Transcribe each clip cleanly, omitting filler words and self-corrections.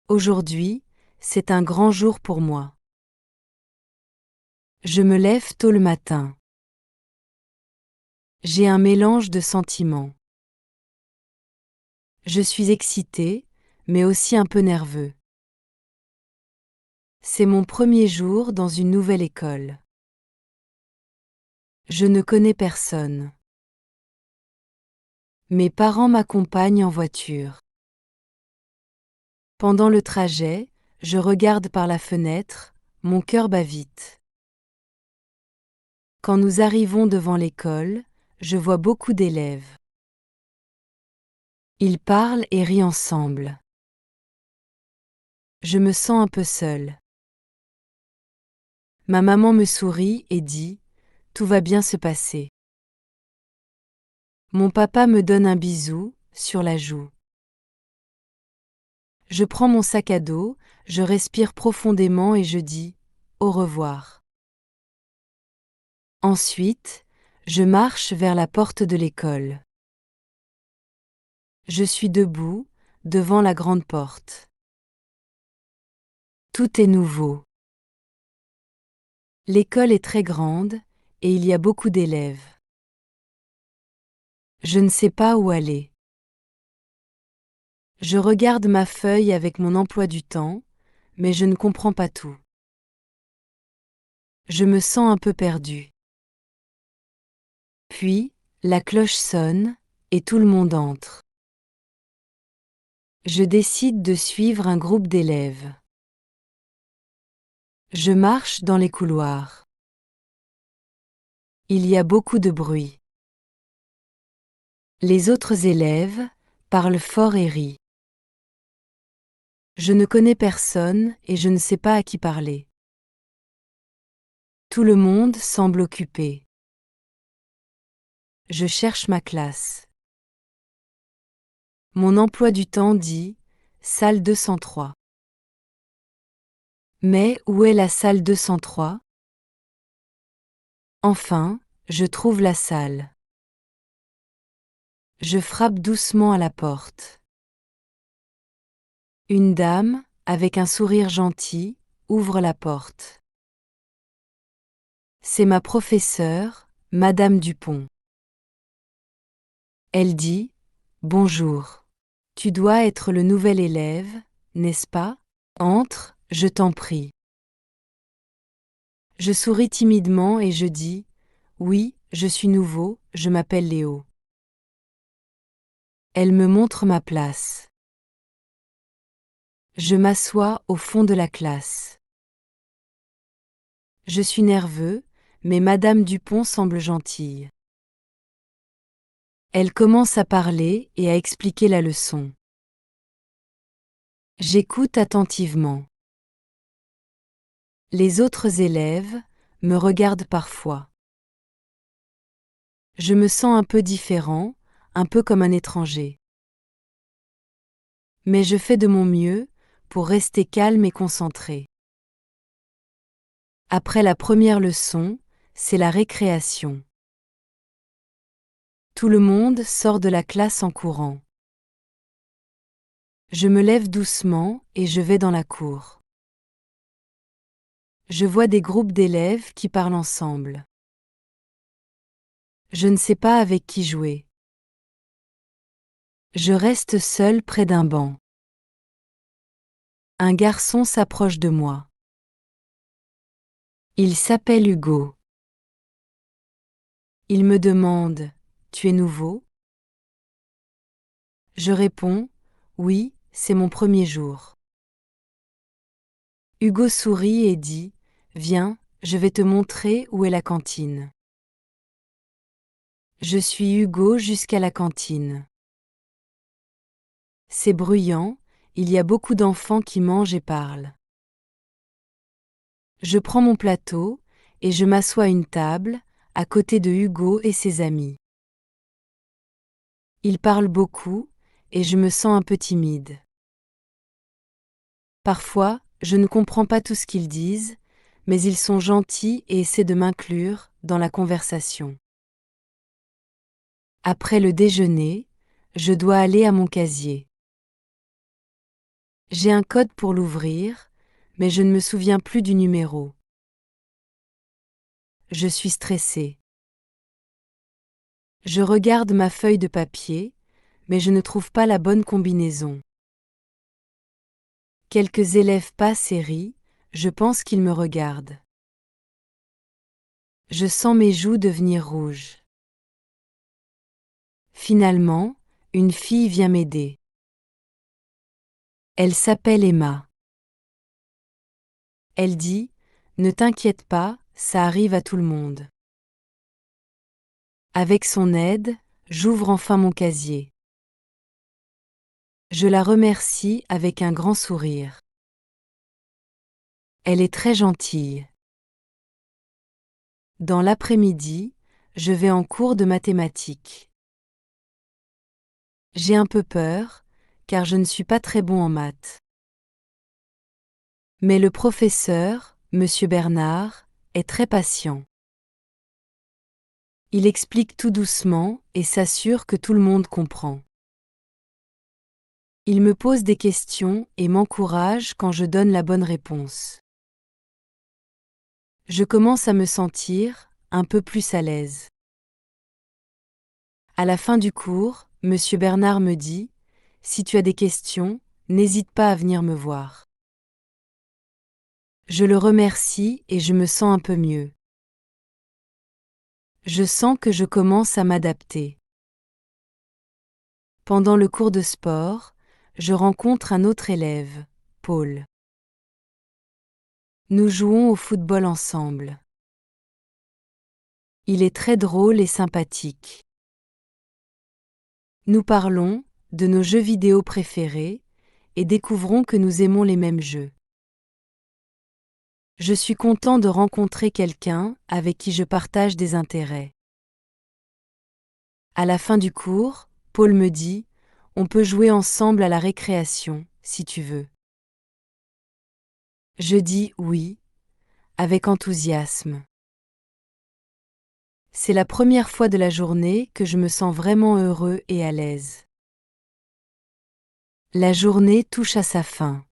Aujourd'hui, c'est un grand jour pour moi. Je me lève tôt le matin. J'ai un mélange de sentiments. Je suis excité, mais aussi un peu nerveux. C'est mon premier jour dans une nouvelle école. Je ne connais personne. Mes parents m'accompagnent en voiture. Pendant le trajet, je regarde par la fenêtre, mon cœur bat vite. Quand nous arrivons devant l'école, je vois beaucoup d'élèves. Ils parlent et rient ensemble. Je me sens un peu seule. Ma maman me sourit et dit « Tout va bien se passer ». Mon papa me donne un bisou, sur la joue. Je prends mon sac à dos, je respire profondément et je dis « Au revoir ». Ensuite, je marche vers la porte de l'école. Je suis debout, devant la grande porte. Tout est nouveau. L'école est très grande, et il y a beaucoup d'élèves. Je ne sais pas où aller. Je regarde ma feuille avec mon emploi du temps, mais je ne comprends pas tout. Je me sens un peu perdue. Puis, la cloche sonne, et tout le monde entre. Je décide de suivre un groupe d'élèves. Je marche dans les couloirs. Il y a beaucoup de bruit. Les autres élèves parlent fort et rient. Je ne connais personne et je ne sais pas à qui parler. Tout le monde semble occupé. Je cherche ma classe. Mon emploi du temps dit « salle 203 ». Mais où est la salle 203 ? Enfin, je trouve la salle. Je frappe doucement à la porte. Une dame, avec un sourire gentil, ouvre la porte. C'est ma professeure, Madame Dupont. Elle dit « Bonjour. Tu dois être le nouvel élève, n'est-ce pas ? Entre, je t'en prie. » Je souris timidement et je dis « Oui, je suis nouveau, je m'appelle Léo. » Elle me montre ma place. Je m'assois au fond de la classe. Je suis nerveux, mais Madame Dupont semble gentille. Elle commence à parler et à expliquer la leçon. J'écoute attentivement. Les autres élèves me regardent parfois. Je me sens un peu différent, un peu comme un étranger. Mais je fais de mon mieux pour rester calme et concentré. Après la première leçon, c'est la récréation. Tout le monde sort de la classe en courant. Je me lève doucement et je vais dans la cour. Je vois des groupes d'élèves qui parlent ensemble. Je ne sais pas avec qui jouer. Je reste seul près d'un banc. Un garçon s'approche de moi. Il s'appelle Hugo. Il me demande « Tu es nouveau ?» Je réponds « Oui, c'est mon premier jour. » Hugo sourit et dit « Viens, je vais te montrer où est la cantine. » Je suis Hugo jusqu'à la cantine. C'est bruyant, il y a beaucoup d'enfants qui mangent et parlent. Je prends mon plateau et je m'assois à une table, à côté de Hugo et ses amis. Ils parlent beaucoup et je me sens un peu timide. Parfois, je ne comprends pas tout ce qu'ils disent, mais ils sont gentils et essaient de m'inclure dans la conversation. Après le déjeuner, je dois aller à mon casier. J'ai un code pour l'ouvrir, mais je ne me souviens plus du numéro. Je suis stressée. Je regarde ma feuille de papier, mais je ne trouve pas la bonne combinaison. Quelques élèves passent et rient, je pense qu'ils me regardent. Je sens mes joues devenir rouges. Finalement, une fille vient m'aider. Elle s'appelle Emma. Elle dit : « Ne t'inquiète pas, ça arrive à tout le monde. » Avec son aide, j'ouvre enfin mon casier. Je la remercie avec un grand sourire. Elle est très gentille. Dans l'après-midi, je vais en cours de mathématiques. J'ai un peu peur, car je ne suis pas très bon en maths. Mais le professeur, Monsieur Bernard, est très patient. Il explique tout doucement et s'assure que tout le monde comprend. Il me pose des questions et m'encourage quand je donne la bonne réponse. Je commence à me sentir un peu plus à l'aise. À la fin du cours, Monsieur Bernard me dit : « Si tu as des questions, n'hésite pas à venir me voir. » Je le remercie et je me sens un peu mieux. Je sens que je commence à m'adapter. Pendant le cours de sport, je rencontre un autre élève, Paul. Nous jouons au football ensemble. Il est très drôle et sympathique. Nous parlons de nos jeux vidéo préférés et découvrons que nous aimons les mêmes jeux. Je suis content de rencontrer quelqu'un avec qui je partage des intérêts. À la fin du cours, Paul me dit : « On peut jouer ensemble à la récréation, si tu veux. » Je dis oui, avec enthousiasme. C'est la première fois de la journée que je me sens vraiment heureux et à l'aise. La journée touche à sa fin.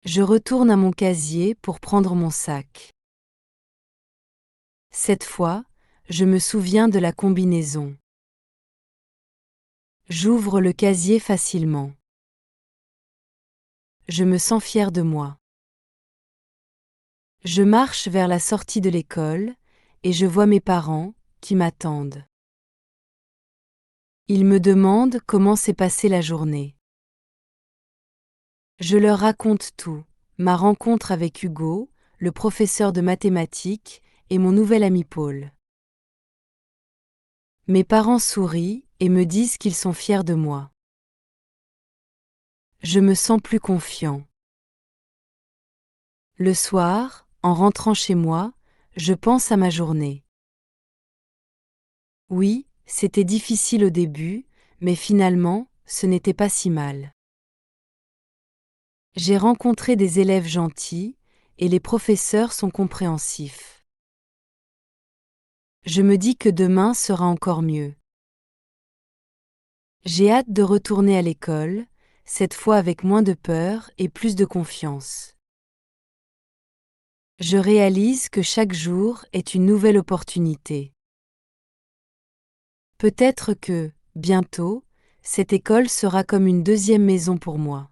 Je retourne à mon casier pour prendre mon sac. Cette fois, je me souviens de la combinaison. J'ouvre le casier facilement. Je me sens fière de moi. Je marche vers la sortie de l'école et je vois mes parents qui m'attendent. Ils me demandent comment s'est passée la journée. Je leur raconte tout, ma rencontre avec Hugo, le professeur de mathématiques, et mon nouvel ami Paul. Mes parents sourient et me disent qu'ils sont fiers de moi. Je me sens plus confiant. Le soir, en rentrant chez moi, je pense à ma journée. Oui, c'était difficile au début, mais finalement, ce n'était pas si mal. J'ai rencontré des élèves gentils, et les professeurs sont compréhensifs. Je me dis que demain sera encore mieux. J'ai hâte de retourner à l'école, cette fois avec moins de peur et plus de confiance. Je réalise que chaque jour est une nouvelle opportunité. Peut-être que, bientôt, cette école sera comme une deuxième maison pour moi.